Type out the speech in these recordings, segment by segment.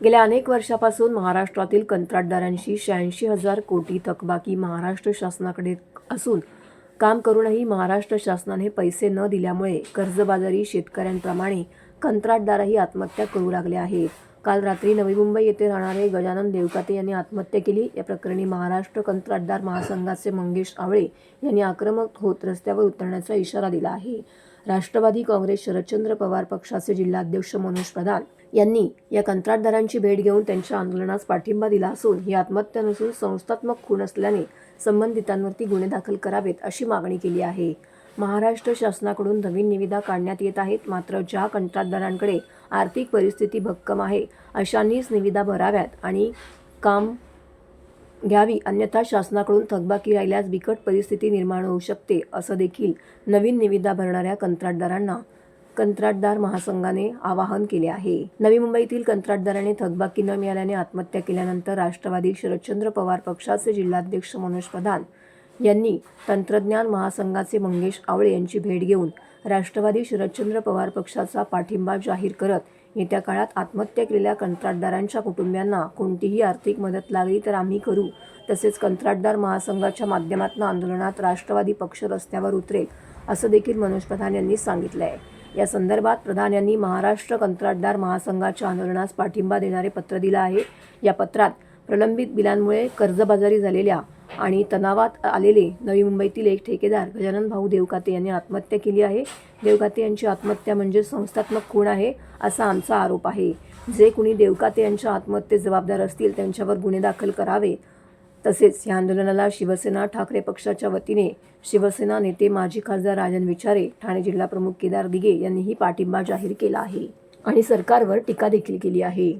गेल्या अनेक वर्षापासून महाराष्ट्रातील कंत्राटदारांशी 86,000 कोटी थकबाकी महाराष्ट्र शासनाकडे असून काम करूनही महाराष्ट्र शासनाने पैसे न दिल्यामुळे कर्जबाजारी शेतकऱ्यांप्रमाणे कंत्राटदारही आत्महत्या करू लागले आहेत. काल रात्री नवी मुंबई येथे राहणारे गजानन देवकाते यांनी आत्महत्या केली. या प्रकरणी महाराष्ट्र कंत्राटदार महासंघाचे मंगेश आवळे यांनी आक्रमक होत रस्त्यावर उतरण्याचा इशारा दिला आहे. राष्ट्रवादी काँग्रेस शरदचंद्र पवार पक्षाचे जिल्हाध्यक्ष मनोज प्रधान यांनी या कंत्राटदारांची भेट घेऊन त्यांच्या आंदोलनास पाठिंबा दिला असून ही आत्महत्या नसून संस्थात्मक खून असल्याने संबंधितांवरती गुन्हे दाखल करावेत अशी मागणी केली आहे. महाराष्ट्र शासनाकडून नवीन निविदा काढण्यात येत आहेत, मात्र ज्या कंत्राटदारांकडे आर्थिक परिस्थिती भक्कम आहे अशांनीच निविदा भराव्यात आणि काम घ्यावी, अन्यथा शासनाकडून थकबाकी राहिल्यास बिकट परिस्थिती निर्माण होऊ शकते असं देखील नवीन निविदा भरणाऱ्या कंत्राटदारांना कंत्राटदार महासंघाने आवाहन केले आहे. नवी मुंबईतील कंत्राटदाराने थकबाकी न मिळाल्याने आत्महत्या केल्यानंतर राष्ट्रवादी शरदचंद्र पवार पक्षाचे जिल्हाध्यक्ष मनोज प्रधान यांनी तंत्रज्ञान महासंघाचे मंगेश आवळे यांची भेट घेऊन राष्ट्रवादी शरदचंद्र पवार पक्षाचा पाठिंबा जाहीर करत येत्या काळात आत्महत्या केलेल्या कंत्राटदारांच्या कुटुंबियांना कोणतीही आर्थिक मदत लागली तर आम्ही करू, तसेच कंत्राटदार महासंघाच्या माध्यमातून आंदोलनात राष्ट्रवादी पक्ष रस्त्यावर उतरेल असं देखील मनोज प्रधान यांनी सांगितलं आहे. या संदर्भात प्रधान यांनी महाराष्ट्र कंत्राटदार महासंघाच्या आंदोलनास पाठिंबा देणारे पत्र दिलं आहे. या पत्रात प्रलंबित बिलांमुळे कर्जबाजारी झालेल्या आणि तणावात आलेले नवी मुंबईतील एक ठेकेदार गजानन भाऊ देवकाते यांनी आत्महत्या केली आहे. देवकाते यांची आत्महत्या म्हणजे संस्थात्मक खून आहे असा आमचा आरोप आहे. जे कुणी देवकाते यांच्या आत्महत्येस जबाबदार असतील त्यांच्यावर गुन्हे दाखल करावे. तसेच या आंदोलनाला शिवसेना ठाकरे पक्षाच्या वतीने शिवसेना नेते माजी खासदार राजन विचारे, ठाणे जिल्हा प्रमुख केदार दिघे यांनीही पाठिंबा जाहीर केला आहे आणि सरकारवर टीका देखील केली आहे.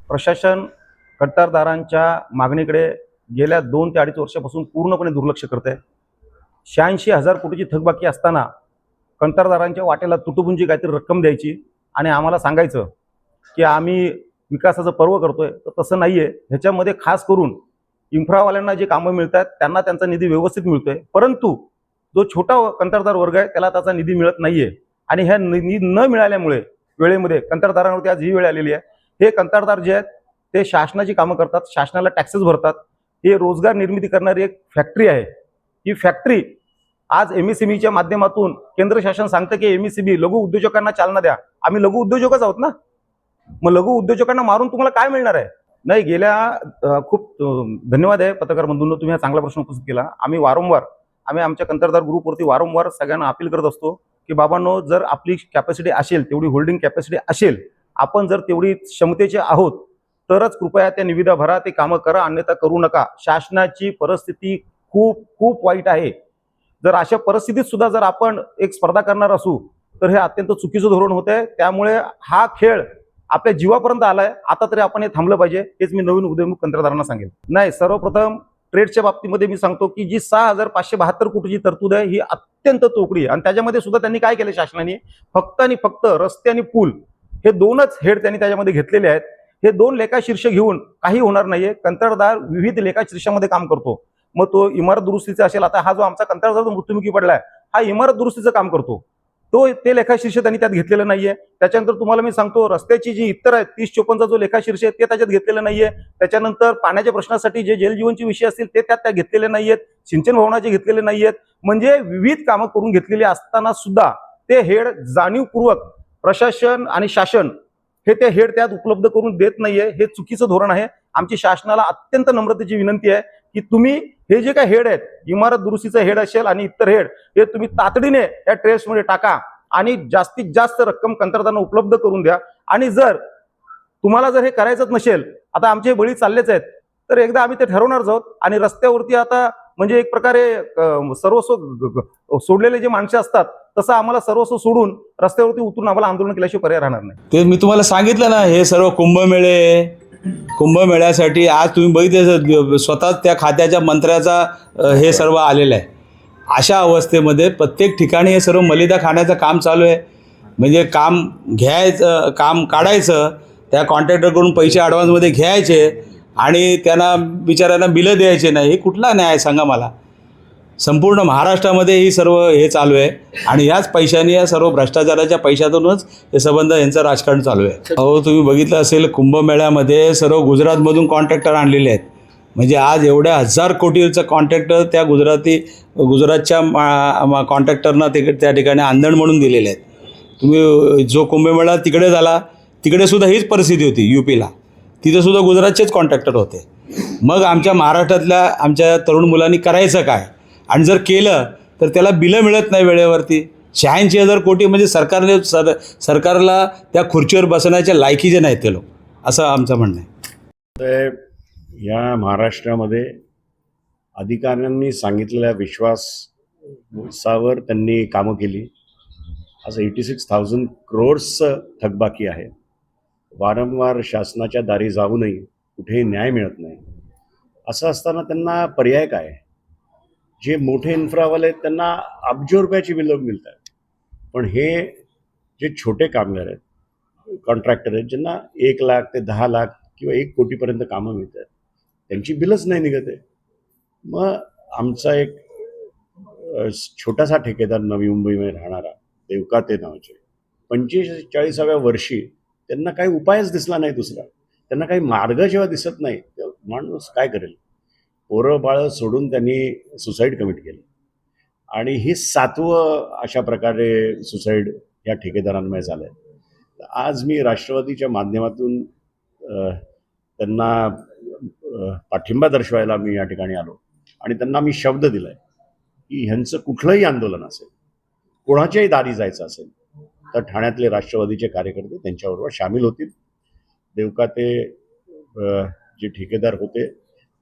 प्रशासन कंत्राटदारांच्या मागणीकडे गेल्या 2 ते 2.5 वर्षापासून पूर्णपणे दुर्लक्ष करते. 86,000 कोटीची थकबाकी असताना कंत्राटदारांच्या वाट्याला तुटपुंजी काहीतरी रक्कम द्यायची आणि आम्हाला सांगायचं की आम्ही विकासाचं पर्व करतोय, तर तसं नाही आहे. ह्याच्यामध्ये खास करून इन्फ्रावाल्यांना जे कामं मिळतात त्यांना त्यांचा निधी व्यवस्थित मिळतोय, परंतु जो छोटा कंत्राटदार वर्ग आहे त्याला त्याचा निधी मिळत नाही आहे. आणि ह्या निधी न मिळाल्यामुळे वेळेमध्ये कंत्राटदारांवरती आज ही वेळ आलेली आहे. हे कंत्राटदार जे आहेत ते शासनाची कामं करतात, शासनाला टॅक्सेस भरतात. हे रोजगार निर्मिती करणारी एक फॅक्टरी आहे. ही फॅक्टरी आज MSMEच्या माध्यमातून केंद्र शासन सांगतं की MSME लघु उद्योजकांना चालना द्या. आम्ही लघु उद्योजकच आहोत ना, मग लघु उद्योजकांना मारून तुम्हाला काय मिळणार आहे? नाही, गेल्या खूप धन्यवाद आहे पत्रकार बंधूंनो, तुम्ही हा चांगला प्रश्न उपस्थित केला. आम्ही आमच्या कंत्राटदार ग्रुपवरती वारंवार सगळ्यांना अपील करत असतो की बाबांनो, जर आपली कॅपॅसिटी असेल, तेवढी होल्डिंग कॅपॅसिटी असेल, आपण जर तेवढी क्षमतेचे आहोत तरच कृपया त्या निविदा भरा, ते कामं करा, अन्यथा करू नका. शासनाची परिस्थिती खूप खूप वाईट आहे. जर अशा परिस्थितीत सुद्धा जर आपण एक स्पर्धा करणार असू तर हे अत्यंत चुकीचं धोरण होत आहे. त्यामुळे हा खेळ आपल्या जीवापर्यंत आलाय. आता तरी आपण हे थांबलं पाहिजे, हेच मी नवीन उद्योजक कंत्राटदारांना सांगेन. नाही, सर्वप्रथम ट्रेडच्या बाबतीमध्ये मी सांगतो की जी 6,572 कोटीची तरतूद आहे ही अत्यंत तोकडी आहे. आणि त्याच्यामध्ये सुद्धा त्यांनी काय केलं, शासनाने फक्त आणि फक्त रस्ते आणि पूल हे 2च हेड त्यांनी त्याच्यामध्ये घेतलेले आहेत. हे 2 लेखाशीर्ष घेऊन काही होणार नाहीये. कंत्राटदार विविध लेखाशीर्षामध्ये काम करतो. मग तो इमारत दुरुस्तीचा असेल, आता हा जो आमचा कंत्राटदार जो मृत्युमुखी पडलाय हा इमारत दुरुस्तीचं काम करतो, ते लेखाशीर्ष त्यांनी त्यात घेतलेलं नाहीये. त्याच्यानंतर तुम्हाला मी सांगतो, रस्त्याची जी इतर आहे 30-54 जो लेखाशीर्ष आहे ते त्याच्यात घेतलेलं नाहीये. त्याच्यानंतर पाण्याच्या प्रश्नासाठी जे जलजीवनचे विषय असतील ते त्यात घेतलेले नाहीयेत. सिंचन भवनाचे घेतलेले नाहीयेत. म्हणजे विविध कामं करून घेतलेली असताना सुद्धा ते हेड जाणीवपूर्वक प्रशासन आणि शासन हे ते हेड त्यात उपलब्ध करून देत नाहीये. हे चुकीचं धोरण आहे. आमची शासनाला अत्यंत नम्रतेची विनंती आहे की तुम्ही हे जे काय हेड आहेत, इमारत दुरुस्तीचं हेड असेल आणि इतर हेड, हे तुम्ही तातडीने त्या ट्रेसमध्ये टाका आणि जास्तीत जास्त रक्कम कंत्राटदारांना उपलब्ध करून द्या. आणि जर तुम्हाला जर हे करायचंच नसेल, आता आमचे बळी चाललेच आहेत, तर एकदा आम्ही ते ठरवणारच आहोत. आणि रस्त्यावरती आता म्हणजे एक प्रकारे सर्वस्व सोडलेले जे माणसं असतात तसं आम्हाला सर्वस्व सोडून रस्त्यावरती उतरून आम्हाला आंदोलन केल्याशिवाय पर्याय राहणार नाही. ते मी तुम्हाला सांगितलं ना, हे सर्व कुंभमेळ्यासाठी आज तुम्ही बघितलं स्वतःच त्या खात्याच्या मंत्र्याचा हे सर्व आलेलं आहे. अशा अवस्थेमध्ये प्रत्येक ठिकाणी हे सर्व मलिदा खाण्याचं काम चालू आहे. म्हणजे काम घ्यायचं, काम काढायचं, त्या कॉन्ट्रॅक्टरकडून पैसे ॲडव्हान्समध्ये घ्यायचे आणि त्यांना बिचाऱ्यांना बिलं द्यायचे नाही. हे कुठला न्याय सांगा मला? संपूर्ण महाराष्ट्रामध्ये ही सर्व हे चालू आहे आणि याच पैशाने या सर्व भ्रष्टाचाराच्या पैशातूनच हे संबंध यांचं राजकारण चालू आहे. अहो तुम्ही बघितलं असेल कुंभमेळ्यामध्ये सर्व गुजरातमधून कॉन्ट्रॅक्टर आणलेले आहेत. म्हणजे आज एवढ्या 1000 कोटीचं कॉन्ट्रॅक्टर त्या गुजरातच्या कॉन्ट्रॅक्टरना त्या ठिकाणी आंदण म्हणून दिलेले आहेत. तुम्ही जो कुंभमेळा तिकडे झाला तिकडे सुद्धा हीच परिस्थिती होती. UPला तिथे सुद्धा गुजरातचेच कॉन्ट्रॅक्टर होते. मग आमच्या महाराष्ट्रातल्या आमच्या तरुण मुलांनी करायचं काय? आणि जर केलं तर त्याला बिलं मिळत नाही वेळेवरती. 86,000 कोटी म्हणजे सरकारला त्या खुर्चीवर बसण्याच्या लायकीचे नाहीत ते लोक, असं आमचं म्हणणं आहे. तर या महाराष्ट्रामध्ये अधिकाऱ्यांनी सांगितलेल्या विश्वासावर त्यांनी कामं केली. असं 86,000 crores थकबाकी आहे. वारंवार शासनाच्या दारी जाऊनही कुठेही न्याय मिळत नाही. असं असताना त्यांना पर्याय काय? जे मोठे इन्फ्रावाले आहेत त्यांना अब्ज रुपयाची बिलं मिळतात, पण हे जे छोटे कामगार आहेत, कॉन्ट्रॅक्टर आहेत, ज्यांना 1 लाख ते 10 लाख किंवा 1 कोटीपर्यंत कामं मिळतात, त्यांची बिलच नाही निघत आहे. मग आमचा एक छोटासा ठेकेदार नवी मुंबईमध्ये राहणारा देवकाते नावाचे 45व्या वर्षी त्यांना काही उपायच दिसला नाही दुसरा. त्यांना काही मार्ग जेव्हा दिसत नाही तेव्हा माणूस काय करेल? पोरं बाळं सोडून त्यांनी सुसाईड कमिट केलं आणि हे 7वं अशा प्रकारे सुसाईड या ठेकेदारांमुळे झालं आहे. आज मी राष्ट्रवादीच्या माध्यमातून त्यांना पाठिंबा दर्शवायला मी या ठिकाणी आलो आणि त्यांना मी शब्द दिला आहे की ह्यांचं कुठलंही आंदोलन असेल, कोणाच्याही दारी जायचं असेल तर ठाण्यातले राष्ट्रवादीचे कार्यकर्ते त्यांच्याबरोबर सामील होतील. देवकाते जे ठेकेदार होते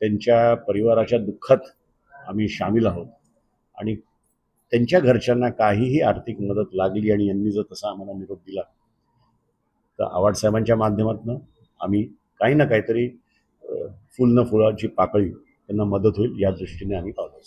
त्यांच्या परिवाराच्या दुःखात आम्ही सामील आहोत आणि त्यांच्या घरच्यांना काहीही आर्थिक मदत लागली आणि यांनी जर तसा आम्हाला निरोप दिला तर आव्हाड साहेबांच्या माध्यमातून आम्ही काही ना काहीतरी फुल न फुलाची पाकळी त्यांना मदत होईल या दृष्टीने आम्ही पाहतो.